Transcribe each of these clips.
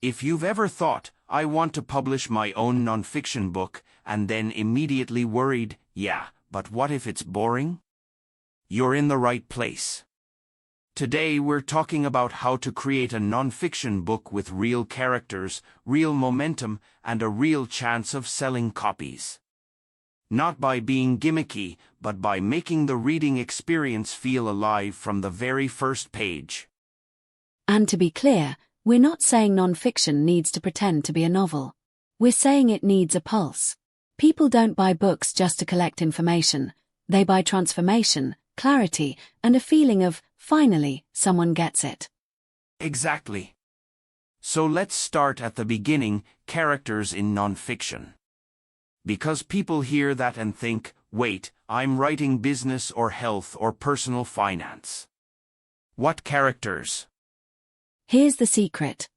If you've ever thought, I want to publish my own nonfiction book, and then immediately worried, yeah, but what if it's boring? You're in the right place. Today we're talking about how to create a nonfiction book with real characters, real momentum, and a real chance of selling copies. Not by being gimmicky, but by making the reading experience feel alive from the very first page. And to be clear, we're not saying nonfiction needs to pretend to be a novel. We're saying it needs a pulse. People don't buy books just to collect information. They buy transformation, clarity, and a feeling of, finally, someone gets it. Exactly. So let's start at the beginning, characters in nonfiction. Because people hear that and think, wait, I'm writing business or health or personal finance. What characters? Here's the secret.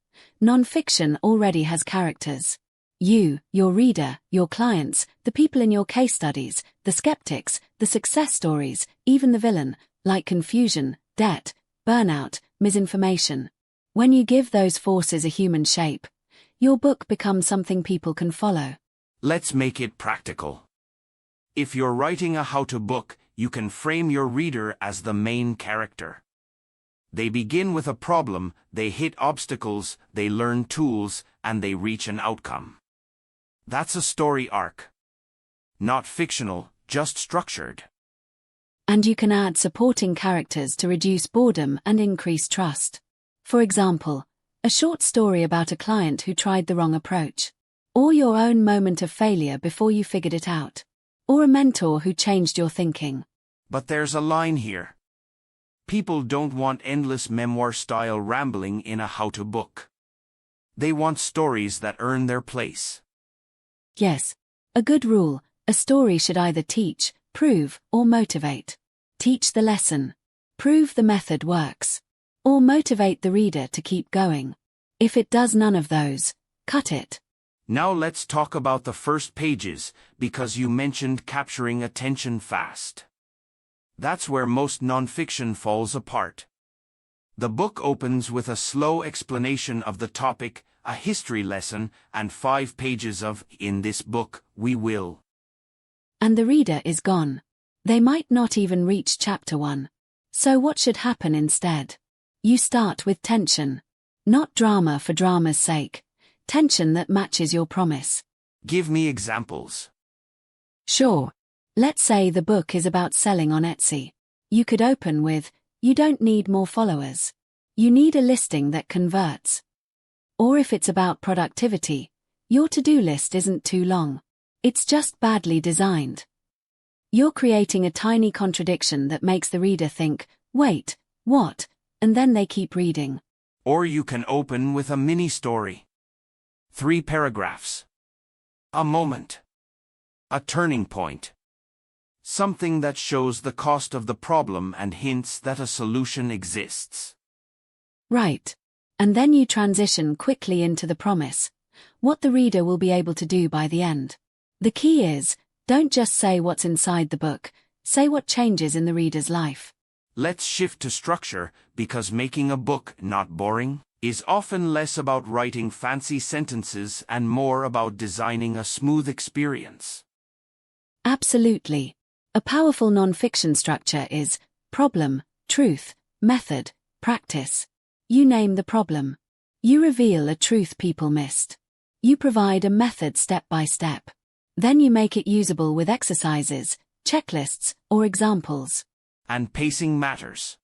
Nonfiction already has characters. You, your reader, your clients, the people in your case studies, the skeptics, the success stories, even the villain, like confusion, debt, burnout, misinformation. When you give those forces a human shape, your book becomes something people can follow. Let's make it practical. If you're writing a how-to book, you can frame your reader as the main character. They begin with a problem, they hit obstacles, they learn tools, and they reach an outcome. That's a story arc. Not fictional, just structured. And you can add supporting characters to reduce boredom and increase trust. For example, a short story about a client who tried the wrong approach. Or your own moment of failure before you figured it out. Or a mentor who changed your thinking. But there's a line here. People don't want endless memoir-style rambling in a how-to book. They want stories that earn their place. Yes, a good rule, a story should either teach, prove, or motivate. Teach the lesson. Prove the method works. Or motivate the reader to keep going. If it does none of those, cut it. Now let's talk about the first pages, because you mentioned capturing attention fast. That's where most nonfiction falls apart. The book opens with a slow explanation of the topic, a history lesson, and 5 pages of, in this book, we will. And the reader is gone. They might not even reach chapter 1. So what should happen instead? You start with tension. Not drama for drama's sake. Tension that matches your promise. Give me examples. Sure. Let's say the book is about selling on Etsy. You could open with, you don't need more followers. You need a listing that converts. Or if it's about productivity, your to-do list isn't too long. It's just badly designed. You're creating a tiny contradiction that makes the reader think, wait, what? And then they keep reading. Or you can open with a mini-story. 3 paragraphs. A moment. A turning point. Something that shows the cost of the problem and hints that a solution exists. Right. And then you transition quickly into the promise. What the reader will be able to do by the end. The key is, don't just say what's inside the book, say what changes in the reader's life. Let's shift to structure, because making a book not boring is often less about writing fancy sentences and more about designing a smooth experience. Absolutely. A powerful nonfiction structure is problem, truth, method, practice. You name the problem. You reveal a truth people missed. You provide a method step by step. Then you make it usable with exercises, checklists, or examples. And pacing matters.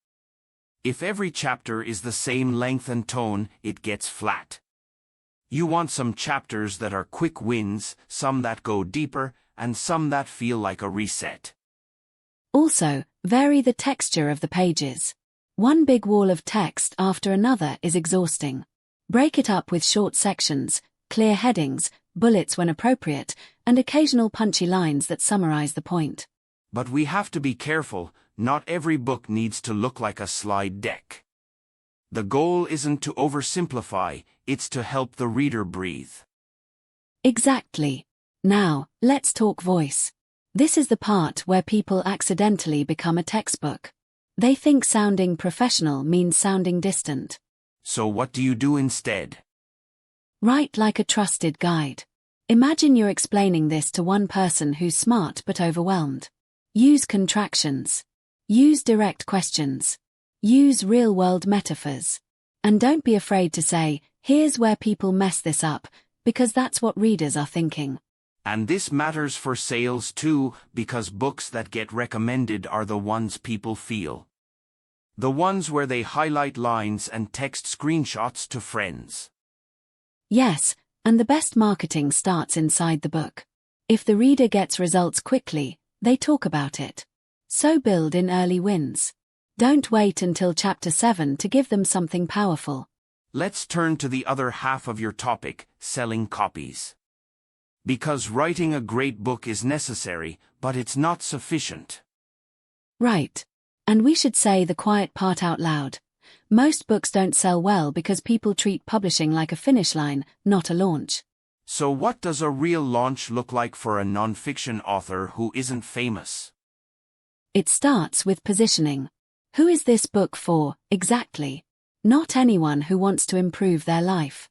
If every chapter is the same length and tone, it gets flat. You want some chapters that are quick wins, some that go deeper, and some that feel like a reset. Also, vary the texture of the pages. One big wall of text after another is exhausting. Break it up with short sections, clear headings, bullets when appropriate, and occasional punchy lines that summarize the point. But we have to be careful, not every book needs to look like a slide deck. The goal isn't to oversimplify, it's to help the reader breathe. Exactly. Now, let's talk voice. This is the part where people accidentally become a textbook. They think sounding professional means sounding distant. So what do you do instead? Write like a trusted guide. Imagine you're explaining this to one person who's smart but overwhelmed. Use contractions. Use direct questions. Use real-world metaphors. And don't be afraid to say, here's where people mess this up, because that's what readers are thinking. And this matters for sales too, because books that get recommended are the ones people feel. The ones where they highlight lines and text screenshots to friends. Yes, and the best marketing starts inside the book. If the reader gets results quickly, they talk about it. So build in early wins. Don't wait until chapter 7 to give them something powerful. Let's turn to the other half of your topic, selling copies. Because writing a great book is necessary, but it's not sufficient. Right. And we should say the quiet part out loud. Most books don't sell well because people treat publishing like a finish line, not a launch. So what does a real launch look like for a nonfiction author who isn't famous? It starts with positioning. Who is this book for, exactly? Not anyone who wants to improve their life.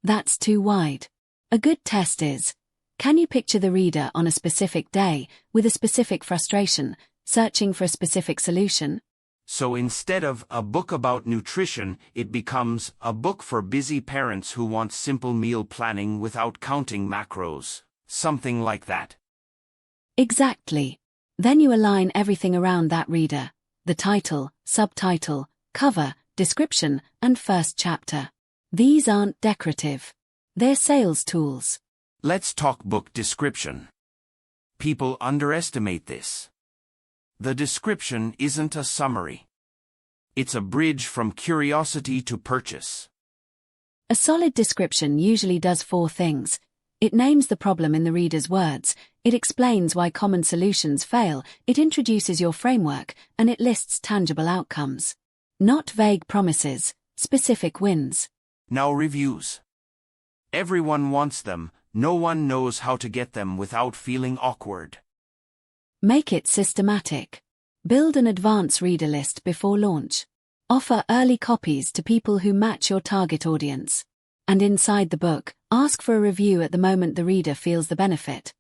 That's too wide. A good test is, can you picture the reader on a specific day, with a specific frustration, searching for a specific solution? So instead of a book about nutrition, it becomes a book for busy parents who want simple meal planning without counting macros. Something like that. Exactly. Then you align everything around that reader. The title, subtitle, cover, description, and first chapter. These aren't decorative. They're sales tools. Let's talk book description. People underestimate this. The description isn't a summary. It's a bridge from curiosity to purchase. A solid description usually does 4 things. It names the problem in the reader's words, it explains why common solutions fail, it introduces your framework, and it lists tangible outcomes. Not vague promises, specific wins. Now reviews. Everyone wants them, no one knows how to get them without feeling awkward. Make it systematic. Build an advance reader list before launch. Offer early copies to people who match your target audience. And inside the book, ask for a review at the moment the reader feels the benefit.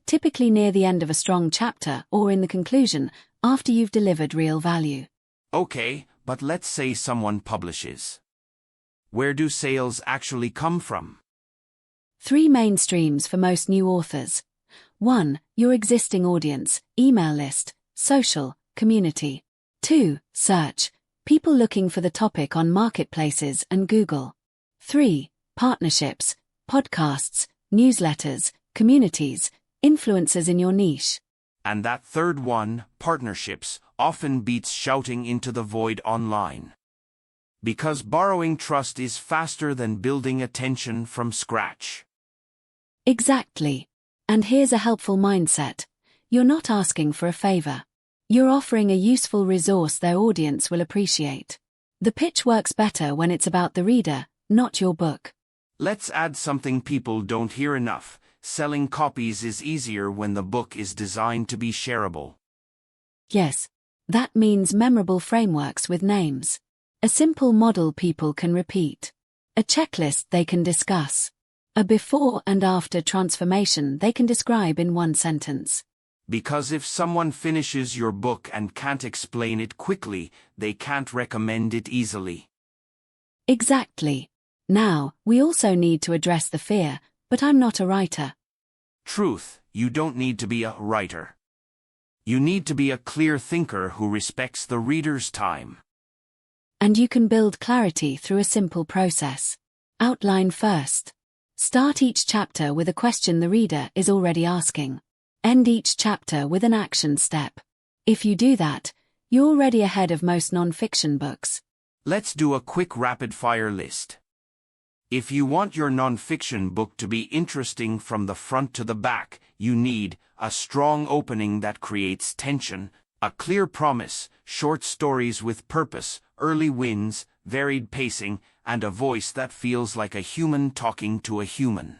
Typically near the end of a strong chapter or in the conclusion, after you've delivered real value. Okay, but let's say someone publishes. Where do sales actually come from? 3 main streams for most new authors. 1. Your existing audience, email list, social, community. 2. Search. People looking for the topic on marketplaces and Google. 3. Partnerships, podcasts, newsletters, communities, influencers in your niche. And that third one, partnerships, often beats shouting into the void online. Because borrowing trust is faster than building attention from scratch. Exactly. And here's a helpful mindset. You're not asking for a favor. You're offering a useful resource their audience will appreciate. The pitch works better when it's about the reader, not your book. Let's add something people don't hear enough. Selling copies is easier when the book is designed to be shareable. Yes. That means memorable frameworks with names. A simple model people can repeat. A checklist they can discuss. A before and after transformation they can describe in 1 sentence. Because if someone finishes your book and can't explain it quickly, they can't recommend it easily. Exactly. Now, we also need to address the fear, but I'm not a writer. Truth, you don't need to be a writer. You need to be a clear thinker who respects the reader's time. And you can build clarity through a simple process. Outline first. Start each chapter with a question the reader is already asking. End each chapter with an action step. If you do that, you're already ahead of most nonfiction books. Let's do a quick rapid-fire list. If you want your nonfiction book to be interesting from the front to the back, you need a strong opening that creates tension, a clear promise, short stories with purpose, early wins, varied pacing, and a voice that feels like a human talking to a human.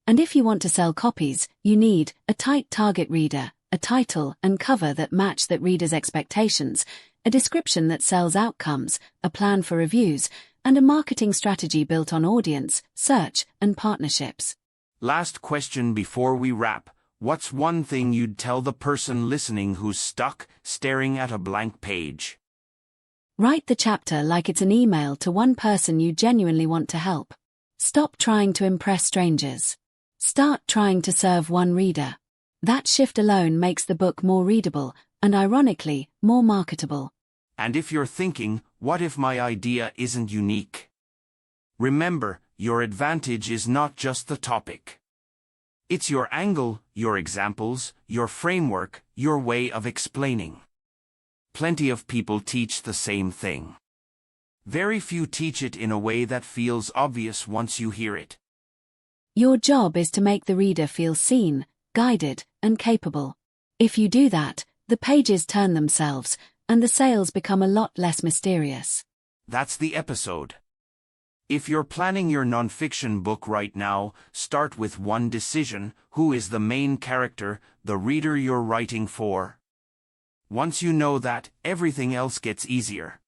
And if you want to sell copies, you need a tight target reader, a title and cover that match that reader's expectations, a description that sells outcomes, a plan for reviews, and a marketing strategy built on audience, search, and partnerships. Last question before we wrap. What's one thing you'd tell the person listening who's stuck, staring at a blank page? Write the chapter like it's an email to one person you genuinely want to help. Stop trying to impress strangers. Start trying to serve one reader. That shift alone makes the book more readable, and ironically, more marketable. And if you're thinking, what if my idea isn't unique? Remember, your advantage is not just the topic. It's your angle, your examples, your framework, your way of explaining. Plenty of people teach the same thing. Very few teach it in a way that feels obvious once you hear it. Your job is to make the reader feel seen, guided, and capable. If you do that, the pages turn themselves, and the sales become a lot less mysterious. That's the episode. If you're planning your nonfiction book right now, start with one decision: who is the main character, the reader you're writing for? Once you know that, everything else gets easier.